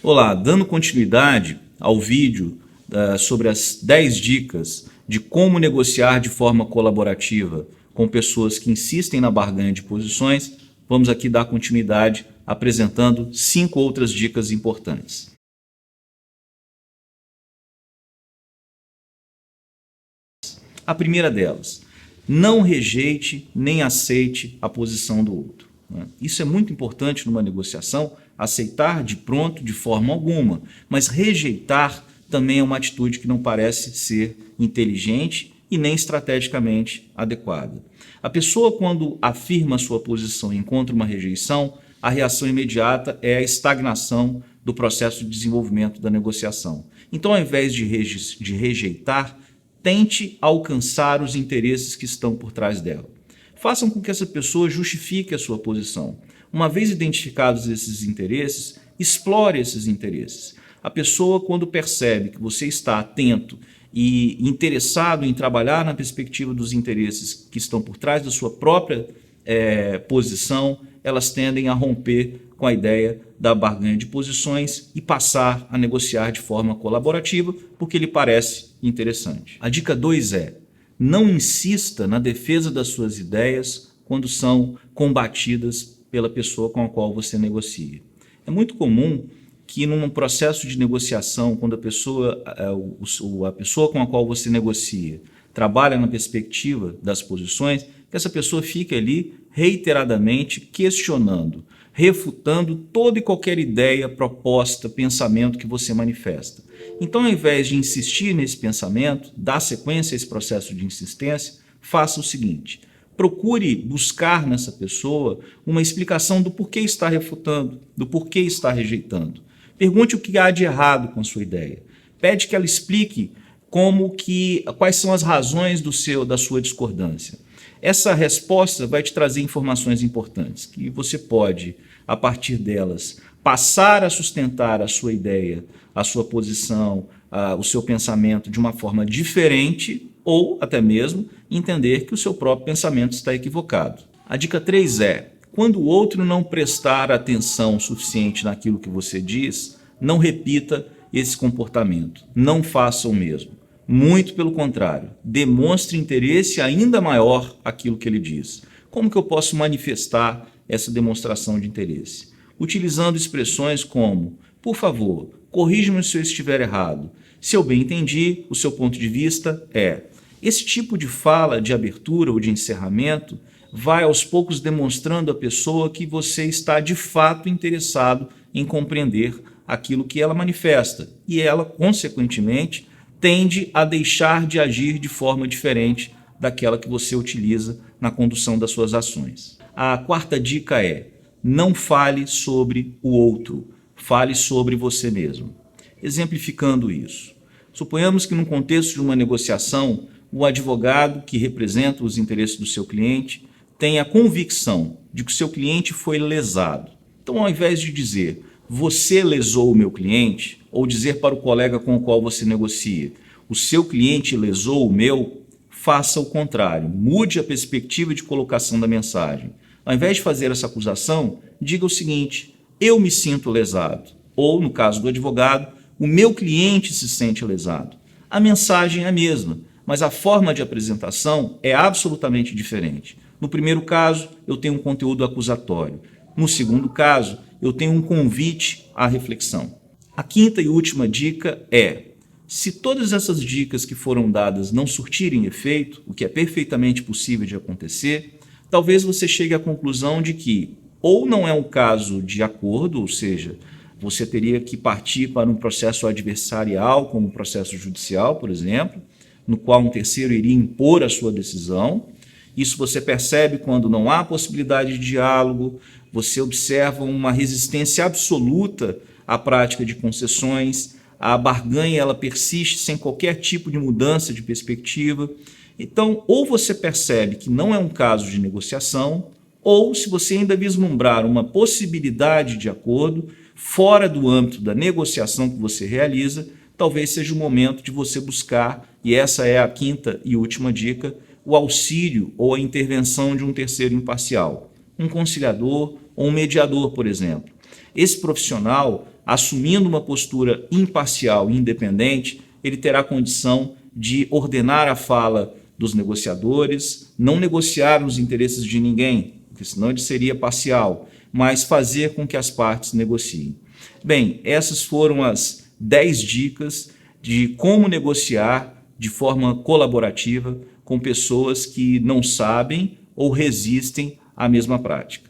Olá, dando continuidade ao vídeo sobre as 10 dicas de como negociar de forma colaborativa com pessoas que insistem na barganha de posições, vamos aqui dar continuidade apresentando 5 outras dicas importantes. A primeira delas, não rejeite nem aceite a posição do outro. Isso é muito importante numa negociação, aceitar de pronto de forma alguma, mas rejeitar também é uma atitude que não parece ser inteligente e nem estrategicamente adequada. A pessoa, quando afirma a sua posição e encontra uma rejeição, a reação imediata é a estagnação do processo de desenvolvimento da negociação. Então, ao invés de rejeitar, tente alcançar os interesses que estão por trás dela. Façam com que essa pessoa justifique a sua posição. Uma vez identificados esses interesses, explore esses interesses. A pessoa, quando percebe que você está atento e interessado em trabalhar na perspectiva dos interesses que estão por trás da sua própria posição, elas tendem a romper com a ideia da barganha de posições e passar a negociar de forma colaborativa, porque lhe parece interessante. A dica 2 é: não insista na defesa das suas ideias quando são combatidas pela pessoa com a qual você negocia. É muito comum que num processo de negociação, quando a pessoa com a qual você negocia trabalha na perspectiva das posições, que essa pessoa fique ali reiteradamente questionando, refutando toda e qualquer ideia, proposta, pensamento que você manifesta. Então, ao invés de insistir nesse pensamento, dar sequência a esse processo de insistência, faça o seguinte: procure buscar nessa pessoa uma explicação do porquê está refutando, do porquê está rejeitando. Pergunte o que há de errado com a sua ideia. Pede que ela explique quais são as razões da sua discordância. Essa resposta vai te trazer informações importantes, que você pode, a partir delas, passar a sustentar a sua ideia, a sua posição, o seu pensamento de uma forma diferente, ou até mesmo entender que o seu próprio pensamento está equivocado. A dica 3 é: quando o outro não prestar atenção suficiente naquilo que você diz, não repita esse comportamento, não faça o mesmo. Muito pelo contrário, demonstre interesse ainda maior àquilo que ele diz. Como que eu posso manifestar essa demonstração de interesse? Utilizando expressões como: por favor, corrija-me se eu estiver errado. Se eu bem entendi, o seu ponto de vista é... Esse tipo de fala, de abertura ou de encerramento vai aos poucos demonstrando à pessoa que você está de fato interessado em compreender aquilo que ela manifesta, e ela, consequentemente, tende a deixar de agir de forma diferente daquela que você utiliza na condução das suas ações. A quarta dica é: não fale sobre o outro, fale sobre você mesmo. Exemplificando isso, suponhamos que no contexto de uma negociação, o advogado que representa os interesses do seu cliente tem a convicção de que o seu cliente foi lesado. Então, ao invés de dizer "você lesou o meu cliente", ou dizer para o colega com o qual você negocia "o seu cliente lesou o meu", faça o contrário, mude a perspectiva de colocação da mensagem. Ao invés de fazer essa acusação, diga o seguinte: "eu me sinto lesado", ou, no caso do advogado, "o meu cliente se sente lesado". A mensagem é a mesma, mas a forma de apresentação é absolutamente diferente. No primeiro caso, eu tenho um conteúdo acusatório. No segundo caso, eu tenho um convite à reflexão. A quinta e última dica é: se todas essas dicas que foram dadas não surtirem efeito, o que é perfeitamente possível de acontecer, talvez você chegue à conclusão de que ou não é um caso de acordo, ou seja, você teria que partir para um processo adversarial, como um processo judicial, por exemplo, no qual um terceiro iria impor a sua decisão. Isso você percebe quando não há possibilidade de diálogo, você observa uma resistência absoluta à prática de concessões, a barganha ela persiste sem qualquer tipo de mudança de perspectiva. Então, ou você percebe que não é um caso de negociação, ou, se você ainda vislumbrar uma possibilidade de acordo fora do âmbito da negociação que você realiza, talvez seja o momento de você buscar, e essa é a quinta e última dica, o auxílio ou a intervenção de um terceiro imparcial, um conciliador ou um mediador, por exemplo. Esse profissional assumindo uma postura imparcial e independente, ele terá condição de ordenar a fala dos negociadores, não negociar os interesses de ninguém, porque senão ele seria parcial, mas fazer com que as partes negociem. Bem, essas foram as 10 dicas de como negociar de forma colaborativa com pessoas que não sabem ou resistem à mesma prática.